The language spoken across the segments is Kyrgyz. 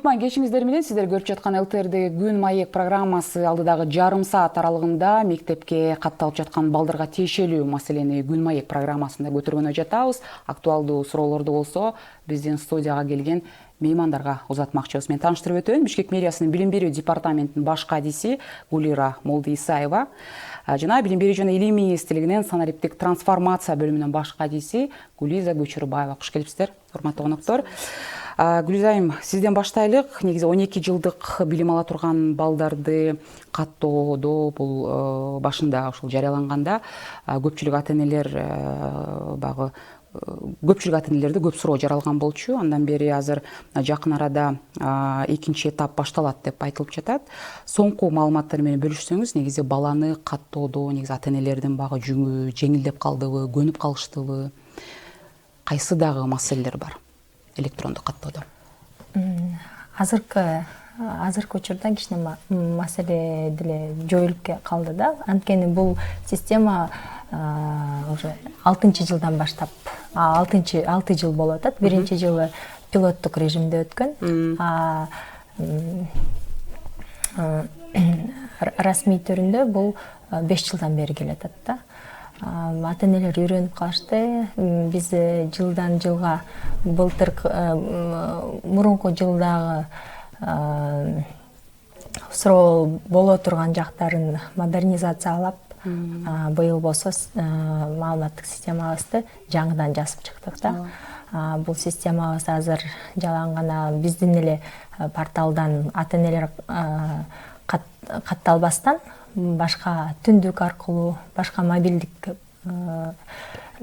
кутман кечиңиздер менен. Сиздер көрүп жаткан ЛТР'деги Күн маек программасы алдыдагы жарым саат аралыгында мектепке катталып жаткан балдарга тиешелүү маселени Күн маек программасында көтөргөнү жатабыз. Актуалдуу суроолорду болсо биздин студияга келген меймандарга узатмакчыбыз. Мен тааныштырып өтөйүн. Бишкек мэриясынын билим берүү департаментинин баш кадиси Гулира Молдоисаева жана билим берүү жана илим министрлигинин санариптик трансформация бөлүмүнүн баш кадиси Гулиза Көчөрбаева. Куш келипсиздер, урматтуу коноктор. Гүлиза айым, сизден баштайлык. Негизи 12 жылдык билим ала турган балдарды каттоодо бул башында ушул жарыяланганда көпчүлүк ата-энелер багы көпчүлүк ата-энелерде көп суроо жаралган болчу. Андан бери азыр жакын арада экинчи этап башталат деп айтылып жатат. Соңку маалыматтар менен бөлүшсөңүз, негизи баланы каттоодо негизи ата-энелердин багы жүгү жеңилдеп калдыбы, көнүп калыштыбы? Кайсы дагы маселелер бар электрондук каттоодо? Азыркы учурда кичине маселе деле жоюлуп калды да. Анткени бул система уже 6-жылдан баштап 6 жыл болуп атат. Биринчи жылы пилоттук режимде өткөн. Расмий түрүндө бул 5 жылдан бери келет атат да. Ата-энелер үйрөнүп калышты. Биз жылдан жылга былтыр мурунку жылдагы суроо боло турган жактарын модернизациялап, быйыл болсо маалыматтык системабызды жаңыдан жазып чыктык да. Бул системабыз азыр жалаң биздин эле порталдан ата-энелер катталбастан башка түндүк аркылуу, башка мобилдик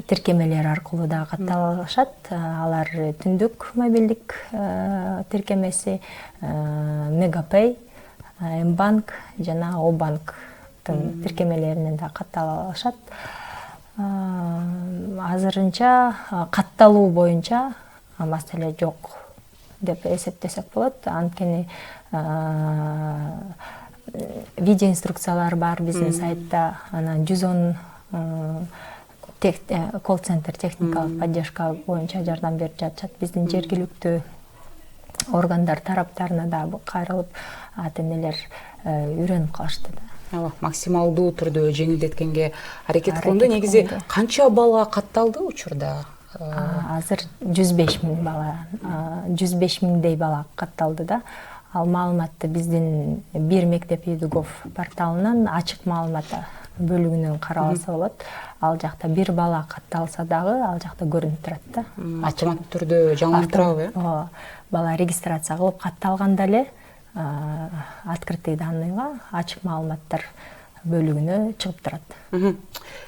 тиркемелер аркылуу да катталышат. Алар түндүк мобилдик тиркемеси, Мегапей, Мбанк жана Обанктын тиркемелеринен да каттала алышат. Азырынча катталуу боюнча маселе жок деп эсептесек болот. Анткени видео инструкциялар бар биздин сайтта. Анан 110 колл-центр техникалык поддержка боюнча жардам берип жатышат. Биздин жергиликтүү органдар тараптарына да кайрылып, ата-энелер үйрөнүп калышты да. Максималдуу түрдө жеңилдеткенге аракет кылынды. Негизи канча бала катталды учурда? Азыр 105 000 бала, 105 000дей бала катталды да. Ал маалыматты биздин бир мектеп үй-гов порталынан ачык маалымат бөлүгүнөн каралса болот. Ал жакта бир бала катталса дагы ал жакта көрүнүп турат да. Автоматтык түрдө жаңылтырабы? Бала регистрация кылып катталганда эле открытый данныйга ачык маалыматтар бөлүгүнө чыгып турат.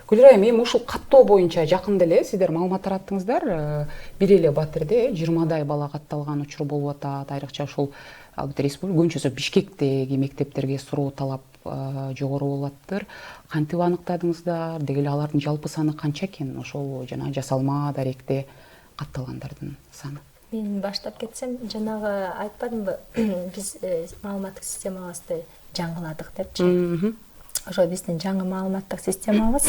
Гүлира айым, эми ушул каттоо боюнча жакында эле сиздер маалымат тараттыңыздар. Бир эле Батирде 20дай бала катталган учур болуп атат. Айрыкча ушул албетте республика көбүнчөсү Бишкектеги мектептерге суроо талап жогору болуп атыптыр. Кантип аныктадыңыздар? Деги эле алардын жалпы саны канча экен? Ошол жана жасалма даректе катталгандардын саны. Мен баштап кетсем, жанагы айтпадымбы, биз маалыматтык системабызды жаңыладык депчи. Ошо биздин жаңы маалыматтык системабыз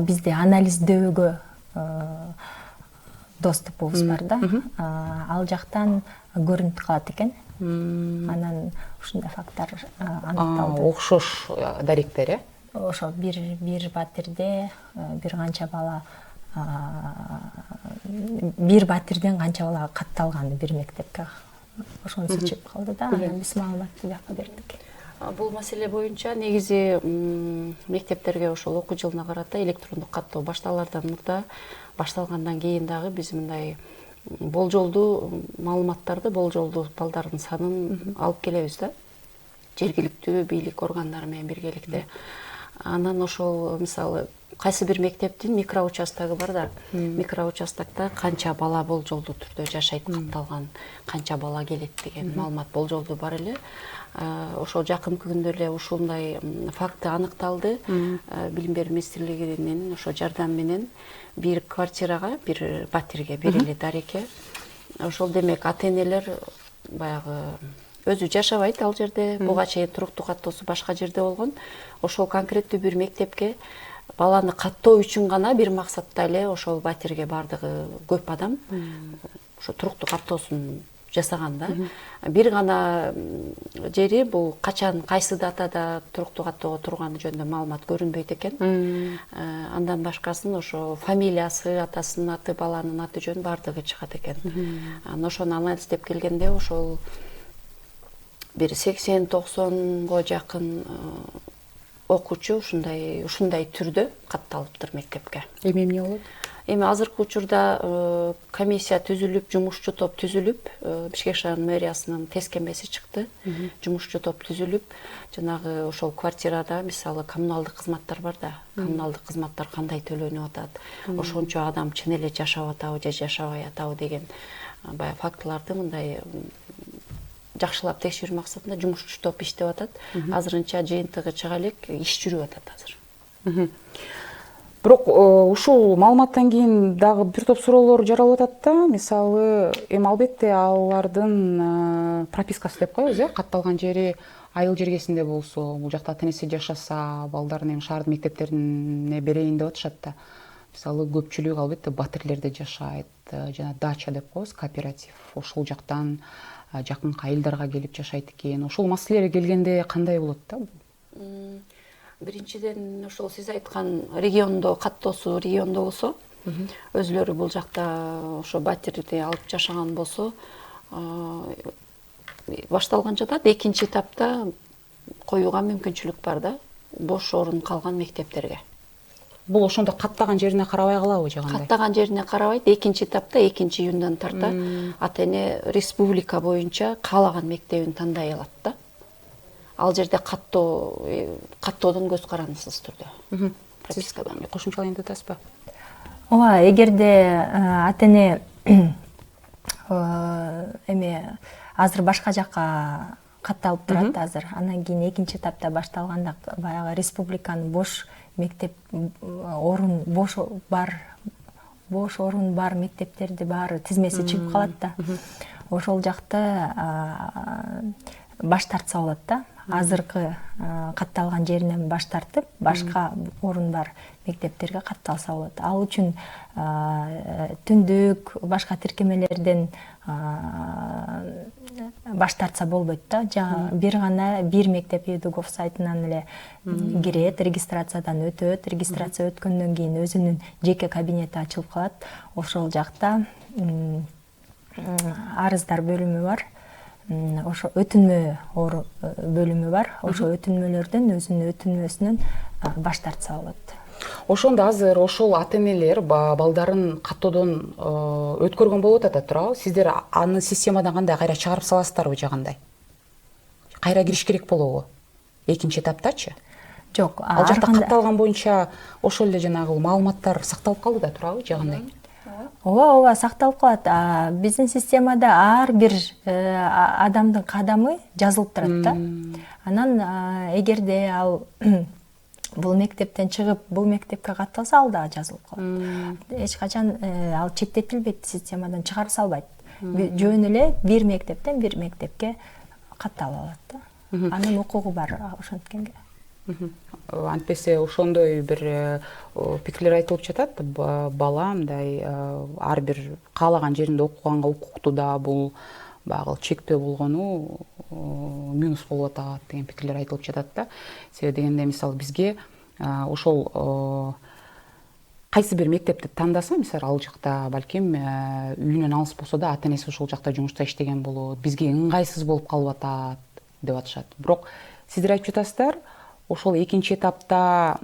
бизде анализдөөгө доступубуз бар да. Ал жактан көрүнүп калат экен. Анан ушундай факттар аныкталды. Окшош даректер, Ошо бир Батирде бир канча бала, бир Батирден канча бала катталганы бир мектепке. Ошону чечип калды да. Анан биз маалыматты бияка бердик. Бул маселе боюнча негизи мектептерге ошол окуу жылына карата электрондук каттоо башталардан мурда, башталгандан кийин дагы биз мындай болжолдуу маалыматтарды, болжолдуу балдардын санын алып келебиз да. Жергиликтүү бийлик органдары менен биргеликте. Анан ошол мисалы кайсы бир мектептин микроучастогу бар да. Микроучастокто канча бала болжолдуу түрдө жашайт катталган, канча бала келет деген маалымат болжолдуу бар эле. Ошол жакынкы күндө эле ушундай факты аныкталды. Билим берүү министрлигинин ошо жардам менен бир квартирага, бир Батирге, бир эле дареке. Ошол демек ата-энелер баягы өзү жашабайт ал жерде. Буга чейин туруктуу каттоосу башка жерде болгон. Ошол конкреттүү бир мектепке баланы каттоо үчүн гана бир максатта эле ошол Батирге бардыгы көп адам ошо туруктуу каттоосун жасаган да. Бир гана жери бул качан кайсы датада туруктуу каттоого турганы жөнүндө маалымат көрүнбөйт экен. Андан башкасын ошо фамилиясы, атасынын аты, баланын аты жөнү бардыгы чыгат экен. Анан ошону анализдеп келгенде ошол бир 80-90го жакын окуучу ушундай түрдө катталыптыр мектепке. Эми эмне болот? Эми азыркы учурда комиссия түзүлүп, жумушчу топ түзүлүп, Бишкек шаарынын мэриясынын тескемеси чыкты. Жумушчу топ түзүлүп, жанагы ошол квартирада мисалы коммуналдык кызматтар бар да. Коммуналдык кызматтар кандай төлөнүп атат, ошончо адам чын эле жашап атабы же жашабай атабы деген баягы фактыларды мындай жакшылап текшерүү максатында жумушчу топ иштеп атат. Азырынча жыйынтыгы чыга элек, иш жүрүп атат азыр. Бирок ушул маалыматтан кийин дагы бир топ суроолор жаралып атат да. Мисалы, эми албетте алардын пропискасы деп коебуз, катталган жери айыл жергесинде болсо, бул жакта ата-энеси жашаса, балдарын эми шаардын мектептерине берейин деп атышат да. Мисалы, көпчүлүгү албетте батирлерде жашайт, жана дача деп коебуз, кооператив. Ошол жактан жакынкы айылдарга келип жашайт экен. Ошол маселелер келгенде кандай болот да? Биринчиден ошол сиз айткан региондо каттоосу региондо болсо, өзүлөрү бул жакта ошо батирди алып жашаган болсо, башталган жатат. Экинчи этапта коюуга мүмкүнчүлүк бар да, бош орун калган мектептерге. Бул ошондо каттаган жерине карабай калабы же кандай? Каттаган жерине карабайт. Экинчи этапта 2-июндан тарта ата-эне республика боюнча каалаган мектебин тандай алат да. Ал жерде каттоодон көз карандысыз түрдө. Пропискадан. Кошумчалайын деп атасызбы? Ооба, эгерде ата-эне эме азыр башка жакка катталып турат азыр. Андан кийин экинчи этапта башталганда баягы республиканын бош мектеп орун бош орун бар мектептерди баары тизмеси чыгып калат да. Ошол жакта баш тартса болот да. Азыркы катталган жеринен баш тартып, башка орун бар мектептерге катталса болот. Ал үчүн түндүк башка тиркемелерден баш тартса болбойт да. Бир мектеп ЕДУГОВ сайтынан эле кирет, регистрациядан өтөт. Регистрация өткөндөн кийин өзүнүн жеке кабинети ачылып калат. Ошол жакта арыздар бөлүмү бар. Ошо өтүнмө бөлүмү бар. Ошо өтүнмөлөрдөн өзүнүн өтүнмөсүнөн баш тартса болот. Ошондо азыр ошол ата-энелер балдарын каттоодон өткөргөн болуп атат, туурабы? Сиздер аны системадан кандай кайра чыгарып саласыздарбы же кандай? Кайра кириш керек болобу? Экинчи этаптачы? Жок, ал жакта катталган боюнча ошол эле жанагы маалыматтар сакталып калды да, туурабы же кандай? Ооба, сакталып калат. Биздин системада ар бир адамдын кадамы жазылып турат да. Анан эгерде ал бул мектептен чыгып, бул мектепке катталса, ал дагы жазылып калат. Эч качан ал четтетилбейт, системадан чыгарып салбайт. Жөн эле бир мектептен бир мектепке катталып алат да. Анын укугу бар ошонткенге. Антпесе ошондой бир пикирлер айтылып жатат. Бала мындай ар бир каалаган жеринде окуганга укуктуу да, бул багы чектөө болгону минус болуп атат деген пикирлер айтылып жатат да. Себеби дегенде мисалы бизге ошол кайсы бир мектепти тандаса, мисалы ал жакта балким үйүнөн алыс болсо да ата-энеси ошол жакта жумушта иштеген болот, бизге ыңгайсыз болуп калып атат деп атышат. Бирок сиздер айтып жатасыздар, ошол экинчи этапта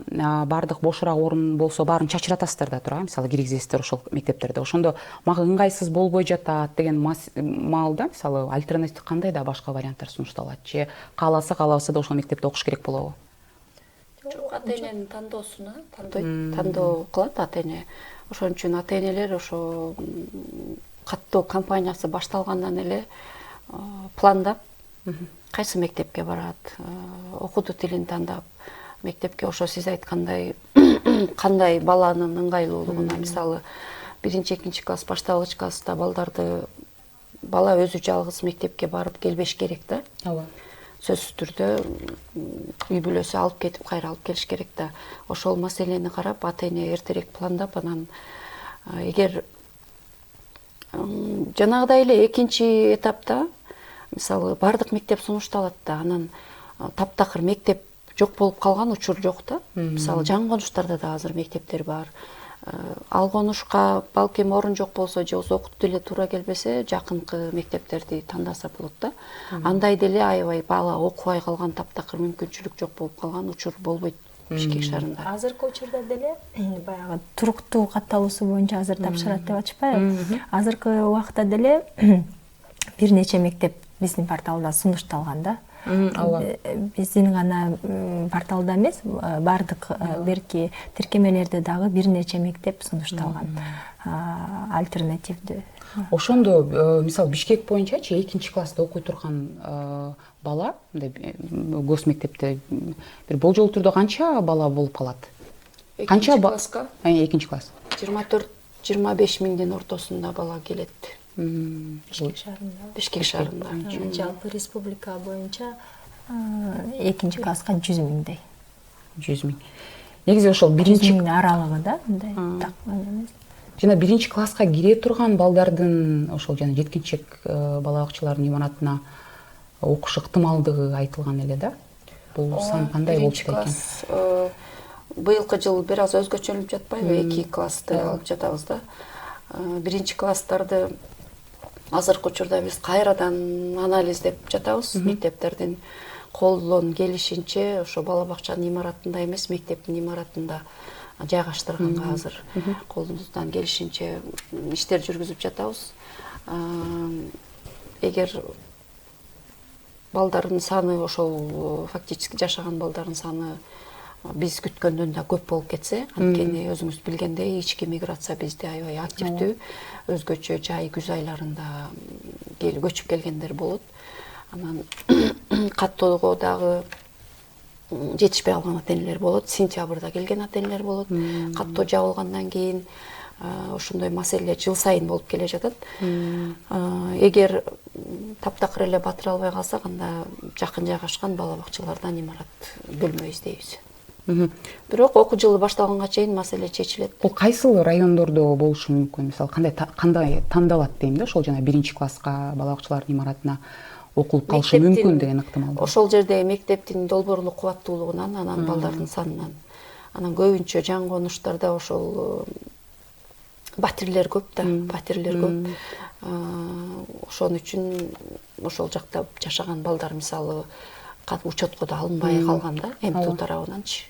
бардык бошураак орун болсо баарын чачыратасыздар да, туурабы? Мисалы киргизесиздер ошол мектептерде. Ошондо мага ыңгайсыз болбой жатат деген маалда, мисалы альтернатив кандай да башка варианттар сунушталат же кааласа каалабаса да ошол мектепте окуш керек болобу? Жок, ата-эненин тандоосуна тандоо кылат ата-эне. Ошон үчүн ата-энелер ошо каттоо кампаниясы башталгандан эле пландап кайсы мектепке барат, окутуу тилин тандап, мектепке ошо сиз айткандай кандай баланын ыңгайлуулугуна, мисалы 1-2 класс, башталгыч класста бала өзү жалгыз мектепке барып келбеш керек да. Ооба. Сөзсүз түрдө үй бүлөсү алып кетип кайра алып келиш керек да. Ошол маселени карап, ата-эне эртерээк пландап, анан эгер Жанагыдай эле экинчи этапта мисалы бардык мектеп сунушталат да, анан таптакыр мектеп жок болуп калган учур жок да. Мисалы жаңы конуштарда да азыр мектептер бар. Ал конушка балким орун жок болсо же окутуп деле туура келбесе, жакынкы мектептерди тандаса болот да. Андай деле аябай бала окубай калган, таптакыр мүмкүнчүлүк жок болуп калган учур болбойт Бишкек шаарында. Азыркы учурда деле баягы туруктуу катталуусу боюнча азыр тапшырат деп атышпайбы? Азыркы убакта деле бир нече мектеп биздин порталда сунушталган да. Биздин гана порталда эмес, бардык берки тиркемелерде дагы бир нече мектеп сунушталган альтернативдүү. Ошондо мисалы Бишкек боюнчачы экинчи класста окуй турган бала гос мектепте бир болжол түрдө канча бала болуп калат? Канча класска? Экинчи класс. 24-25 миңдин ортосунда бала келет. Бишкек шаарында. Бишкек шаарында. Жалпы республика боюнча экинчи класска 100 миңдей. 100 миң. Негизи ошол биринчи аралыгы да, мындай такман эмес. Жана биринчи класска кире турган балдардын ошол жана жеткинчек бала бакчаларынын имаратына окуш ыктымалдыгы айтылган эле да. Бул сан кандай болуп экен? Быйылкы жыл бир аз өзгөчөлүнүп жатпайбы? 2 классты алып жатабыз да. Биринчи класстарды азыркы учурда биз кайрадан анализдеп жатабыз. Мектептердин колдон келишинче ошо бала бакчанын имаратында эмес, мектептин имаратында жайгаштырганга азыр колубуздан келишинче иштер жүргүзүп жатабыз. Эгер балдардын саны ошол фактически жашаган балдардын саны биз күткөндөн да көп болуп кетсе, анткени өзүңүз билгендей ички миграция бизде аябай активдүү, өзгөчө жай күз айларында көчүп келгендер болот. Анан каттоого дагы жетишпей алган ата-энелер болот, сентябрда келген ата-энелер болот. Каттоо жабылгандан кийин ошондой маселе жыл сайын болуп келе жатат. Эгер таптакыр эле батыра албай калсак, анда жакын жайгашкан бала бакчалардан имарат бөлмө издейбиз. Бирок окуу жылы башталганга чейин маселе чечилет. Бул кайсыл райондордо болушу мүмкүн? Мисалы кандай тандалат дейм да, ошол жана биринчи класска бала бакчаларынын имаратына окулуп калышы мүмкүн деген ыктымалдуу. Ошол жерде мектептин долбоорлук кубаттуулугунан, анан балдардын санынан. Анан көбүнчө жаңы конуштарда ошол батирлер көп да, батирлер көп. Ошон үчүн ошол жакта жашаган балдар мисалы учетко да алынбай калган да, МТУ тарабынанчы.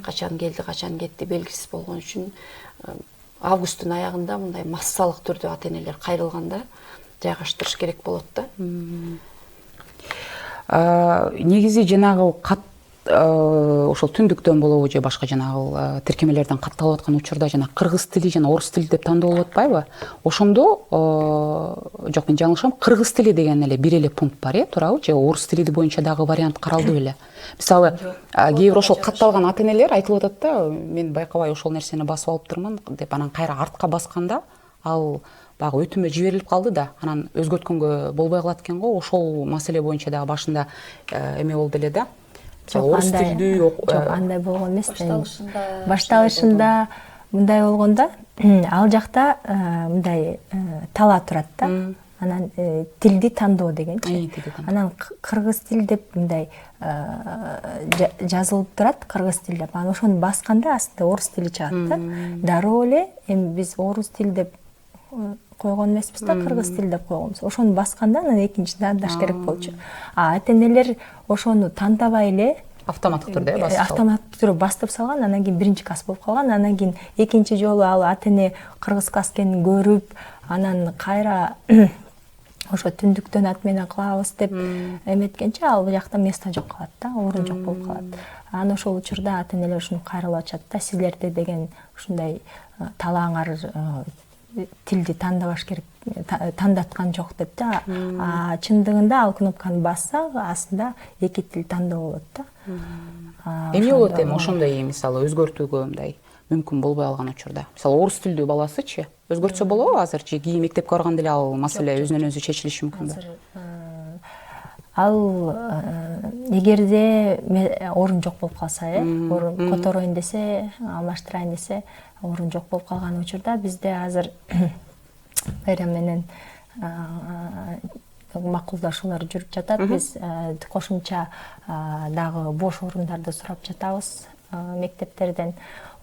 Качан келди, качан кетти белгисиз болгон үчүн августтун аягында мындай массалык түрдө ата-энелер кайрылганда жайгаштырыш керек болот да. Негизи жанагы ошол түндүктөн болобу же башка жанагы тиркемелерден катталып аткан учурда жана кыргыз тили жана орус тили деп тандоолуп атпайбы? Ошондо жок, мен жаңылышам, кыргыз тили деген эле бир эле пункт бар, туурабы? Же орус тили боюнча дагы вариант каралды беле? Мисалы, кээ бир ошол катталган ата-энелер айтылып атат да, мен байкабай ошол нерсени басып алыптырмын деп, анан кайра артка басканда ал баягы өтүмө жиберилип калды да, анан өзгөрткөнгө болбой калат экен го. Ошол маселе боюнча дагы башында эме болду эле да. Орус тилдүү жок, андай болгон эмес. Башталышында мындай болгондо, ал жакта мындай тала турат да. Анан тилди тандоо дегенчи. Анан кыргыз тил деп мындай жазылып турат, кыргыз тил деп. Анан ошону басканда астында орус тили чыгат да. Дароо эле эми биз орус тил деп койгон эмеспиз да, кыргыз тил деп койгонбуз. Ошону басканда анан экинчисин андаш керек болчу. Ата-энелер ошону тандабай эле автоматтык түрдө басып автоматтык түрдө бастырып салган, анан кийин биринчи класс болуп калган, анан кийин экинчи жолу ал ата-эне кыргыз класс экенин көрүп, анан кайра ошо түндүктөн ат менен кылабыз деп эметкенче ал жакта место жок калат да, орун жок болуп калат. Анан ошол учурда ата-энелер ушуну кайрылып атышат да, силерде деген ушундай талааңар тилди тандабаш керек, тандаткан жок деп да. Чындыгында ал кнопканы басса, астында эки тил тандоо болот да. Эмне болот эми ошондой мисалы өзгөртүүгө мындай мүмкүн болбой алган учурда? Мисалы орус тилдүү баласычы өзгөртсө болобу азыр же кийин мектепке барганда эле ал маселе өзүнөн өзү чечилиши мүмкүнбү? Ал эгерде орун жок болуп калса, орун котороюн десе, алмаштырайын десе, орун жок болуп калган учурда бизде азыр байрам менен макулдашуулар жүрүп жатат. Биз кошумча дагы бош орундарды сурап жатабыз мектептерден.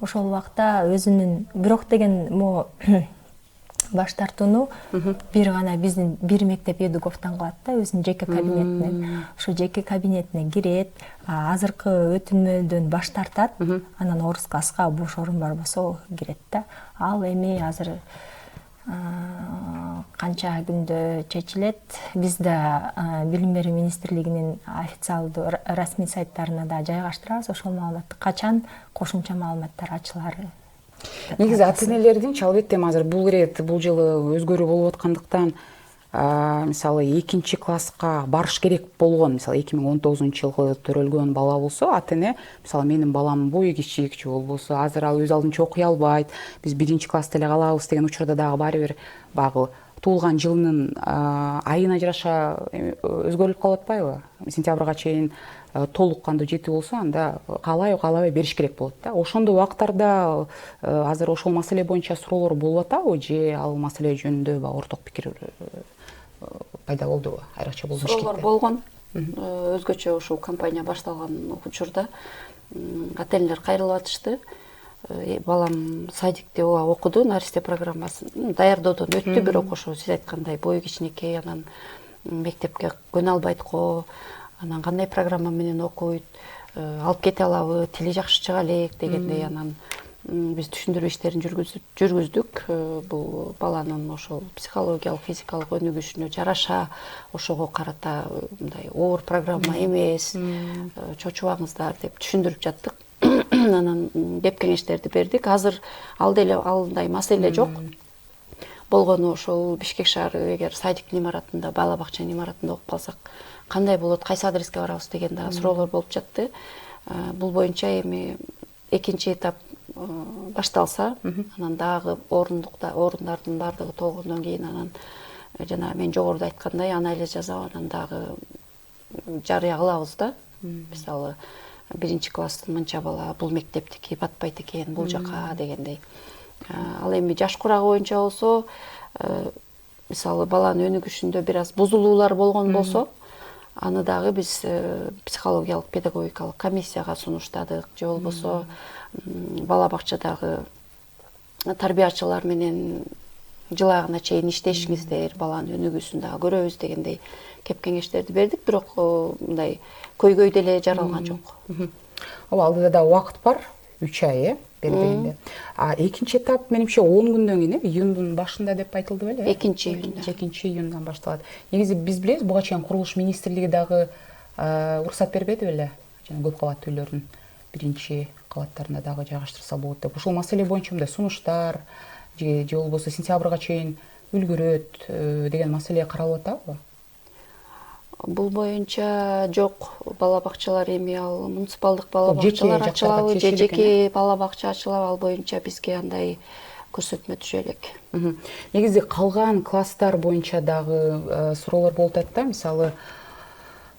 Ошол убакта өзүнүн бирок деген могу баш тартууну бир гана биздин бир мектеп Едуговтан кылат да, өзүнүн жеке кабинетинен. Ошо жеке кабинетине кирет, азыркы өтүнмөдөн баш тартат, анан орус класска бош орун бар болсо кирет да. Ал эми азыр канча күндө чечилет. Биз да Билим берүү министрлигинин официалдуу расмий сайттарына да жайгаштырабыз ошол маалыматты, качан кошумча маалыматтар ачылары. Негизи ата-энелердинчи албетте азыр бул жылы өзгөрүү болуп аткандыктан мисалы 2-класска барыш керек болгон, мисалы 2019-жылы төрөлгөн бала болсо, ата-эне мисалы менин баламдын бою кичик же болбосо азыр ал өз алдынча окуй албайт, биз 1-классты эле калабыз деген учурда дагы баары бир багы туулган жылынын айына жараша өзгөрүлүп калып атпайбы? Сентябрга чейин толук кандуу жетүү болсо, анда каалабай бериш керек болот да. Ошондой убактарда азыр ошол маселе боюнча суроолор болуп атабы же ал маселе жөнүндө орток пикир пайда болдубу? Айрыкча болуш керек. Суроолор болгон. Өзгөчө ушул кампания башталган учурда ата-энелер кайрылып атышты. Балам садикте окуду, наристе программасын даярдоодон өттү, бирок ошо сиз айткандай бою кичинекей, анан мектепке көнө албайт го, анан кандай программа менен окуйт, алып кете алабы, тили жакшы чыга элек дегендей, анан биз түшүндүрүү иштерин жүргүздүк. Бул баланын ошол психологиялык, физикалык өнүгүшүнө жараша, ошого карата мындай оор программа эмес, чочубаңыздар деп түшүндүрүп жаттык. Анан кеп кеңештерди бердик. Азыр алдай маселе жок. Болгону ошол Бишкек шаары эгер садиктин имаратында, бала бакчанын имаратында окуп калсак кандай болот, кайсы адреске барабыз деген дагы суроолор болуп жатты. Бул боюнча эми экинчи этап башталса, анан дагы орундардын баардыгы толгондон кийин анан жана мен жогоруда айткандай анализ жасап, анан дагы жарыя кылабыз да. Мисалы 1-класстын мынча бала бул мектептики батпайт экен, бул жака дегендей. Ал эми жаш курагы боюнча болсо, мисалы баланын өнүгүшүндө бир аз бузулуулар болгон болсо, аны дагы биз психологиялык педагогикалык комиссияга сунуштадык, же болбосо бала бакчадагы тарбиячылар менен жыл айыгына чейин иштешиңиздер, баланын өнүгүүсүн дагы көрөбүз дегендей кеп кеңештерди бердик, бирок мындай көйгөй деле жаралган жок. Алдыда да убакыт бар, 3 ай белгиленди. Экинчи этап менимче 10 күндөн кийин, июндун башында деп айтылды беле? 2-июндан башталат. Негизи биз билебиз, буга чейин курулуш министрлиги дагы уруксат бербеди беле? Жана көп кабаттуу үйлөрдүн 1-кабаттарына дагы жайгаштырса болот деп. Ушул маселе боюнча мындай сунуштар же болбосо сентябрга чейин үлгүрөт деген маселе каралып атабы? Бул боюнча жок. Бала бакчалар эми ал муниципалдык бала бакчалар ачылабы же жеке бала бакча ачылабы, ал боюнча бизге андай көрсөтмө түшө элек. Негизи калган класстар боюнча дагы суроолор болуп атат да, мисалы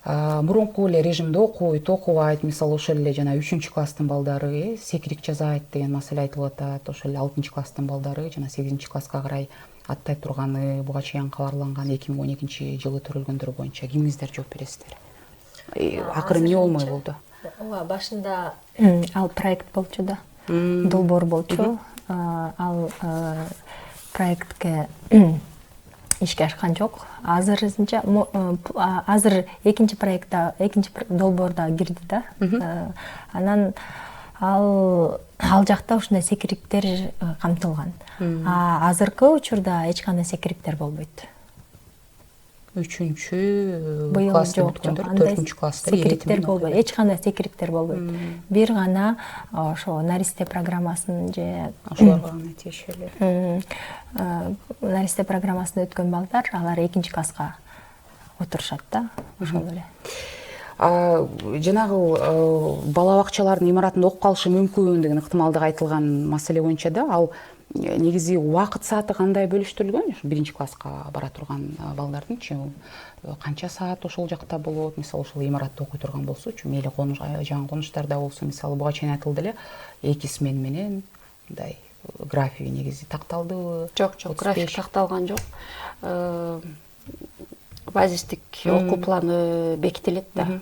мурунку эле режимде окубайт, мисалы ошол эле жана 3-класстын балдары секирик жазайт деген маселе айтылып атат. Ошол эле 6-класстын балдары жана 8-класска карай аттай турганы буга чейин кабарланган 2012-жылы төрөлгөндөр боюнча кимиңиздер жооп бересиздер? Акыры эмне болмой болду? Ооба, башында ал проект болчу да. Долбоор болчу. Ал проектке ишке ашкан жок. Азыр экинчи проектта, экинчи долбоорда кирди да. Анан ал жакта ушундай секириктер камтылган. Азыркы учурда эч кандай секириктер болбойт. 3-класста бүткөндөр, 4-класста секириктер болбойт. Эч кандай секириктер болбойт. Бир гана ошо наристе программасын же ошолорго гана тиешелүү. Наристе программасын өткөн балдар, алар 2-класска отурушат да, ошол эле. Жанагы бала бакчалардын имаратында окуп калышы мүмкүн деген ыктымалдык айтылган маселе боюнча да, ал негизи убакыт сааты кандай бөлүштүрүлгөн? 1-класска бара турган балдардынчы канча саат ошол жакта болот? Мисалы ошол имаратта окуй турган болсочу, мейли жаңы конуштарда болсо, мисалы буга чейин айтылды эле, 2 смена менен мындай графиги негизи такталдыбы? Жок, график такталган жок. Базистик окуу планы бекитилет да.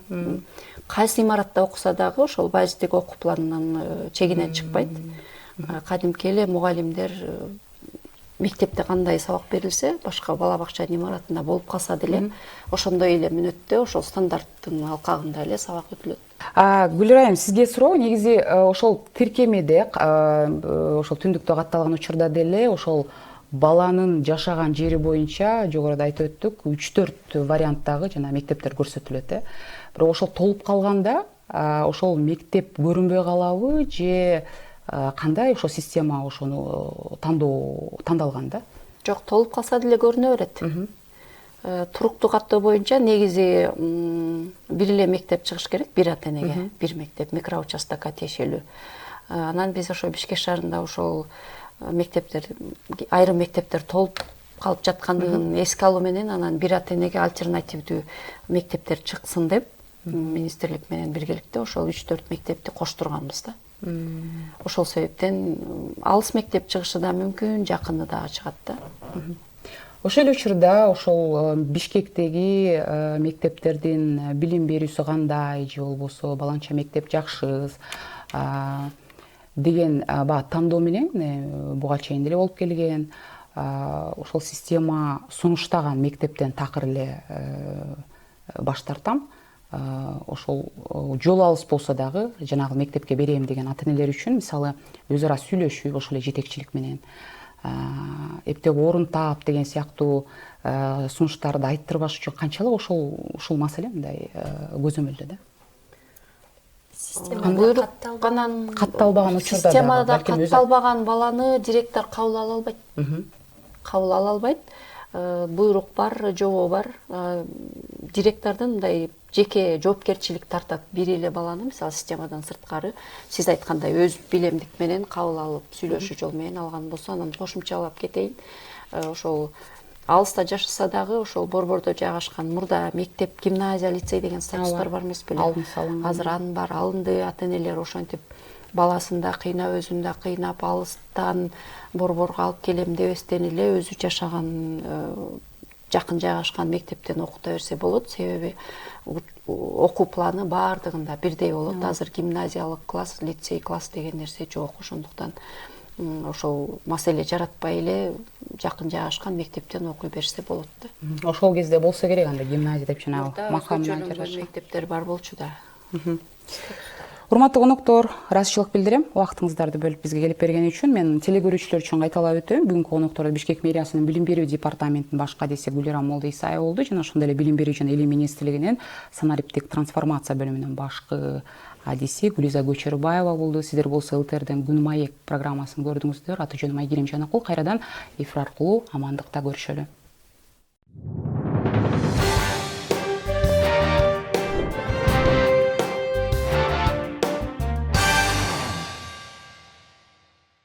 Кайсы имаратта окуса дагы ошол базистик окуу планынан чегинен чыкпайт. Кадимки эле мугалимдер мектепте кандай сабак берилсе, башка бала бакчанын имаратында болуп калса деле, ошондой эле мүнөттө ошол стандарттын алкагында эле сабак өтүлөт. Гүлир айым, сизге суроо, негизи ошол тиркемеде, ошол түндүктө катталган учурда деле ошол баланын жашаган жери боюнча жогоруда айтып өттүк, 3-4 варианттагы жана мектептер көрсөтүлөт. Бирок ошол толуп калганда, ошол мектеп көрүнбөй калабы же кандай ошол система ошону тандалган да? Жок, толуп калса деле көрүнө берет. Туруктуу каттоо боюнча негизи бир эле мектеп чыгыш керек, бир ата-энеге, бир мектеп, микроучастокко тиешелүү. Анан биз ошо Бишкек шаарында ошол мектептер, айрым мектептер толуп калып жаткандыгын эске алуу менен, анан бир ата-энеге альтернативдүү мектептер чыксын деп, министрлик менен биргеликте ошол 3-4 мектепти коштурганбыз да. Ошол себептен алыс мектеп чыгышы да мүмкүн, жакыны да чыгат да. Ошол эле учурда ошол Бишкектеги мектептердин билим берүүсү кандай, же болбосо баланча мектеп жакшы деген баягы тандоо менен буга чейин деле болуп келген. Ошол система сунуштаган мектептен такыр эле баш тартам. Ошол жол алыс болсо дагы жанагы мектепке берем деген ата-энелер үчүн мисалы өз ара сүйлөшүп, ошол эле жетекчилик менен эптеп орун таап деген сыяктуу сунуштарды айттырбаш үчүн канчалык ошол маселе мындай көзөмөлдө да? Катталбаган учурда системада катталбаган баланы директор кабыл ала албайт. Кабыл ала албайт. Буйрук бар, жобо бар. Директордун мындай жеке жоопкерчилик тартат. Бир эле баланы мисалы системадан сырткары сиз айткандай өз билемдик менен кабыл алып, сүйлөшүү жол менен алган болсо, анан кошумчалап кетейин. Ошол алыста жашаса дагы ошол борбордо жайгашкан мурда мектеп, гимназия, лицей деген статустар бар эмес беле? Азыр анын баары алынды. Ата-энелер ошентип баласын да кыйнап, өзүн да кыйнап, алыстан борборго алып келем дебестен эле өзү жашаган жакын жайгашкан мектептен окута берсе болот. Себеби окуу планы баардыгында бирдей болот. Азыр гимназиялык класс, лицей класс деген нерсе жок. Ошондуктан ошол маселе жаратпай эле жакын жайгашкан мектептен окуй берсе болот да. Ошол кезде болсо керек анда гимназия деп жанагы макамына жараша мектептер бар болчу да. Урматтуу коноктор, ыраазычылык билдирем убактыңыздарды бөлүп бизге келип бергени үчүн. Мен телекөрүүчүлөр үчүн кайталап өтөм. Бүгүнкү коноктору Бишкек мэриясынын билим берүү департаментинин баш кадиси Гүлира Молдоисаева болду жана ошондой эле билим берүү жана илим министрлигинин санариптик трансформация бөлүмүнүн башкы адиси Гүлиза Көчөрбаева болду. Сиздер болсо ЛТРден Күн маек программасын көрдүңүздөр. Аты жөнүм Айгерим Жанакул. Кайрадан эфир аркылуу амандыкта көрүшөлү.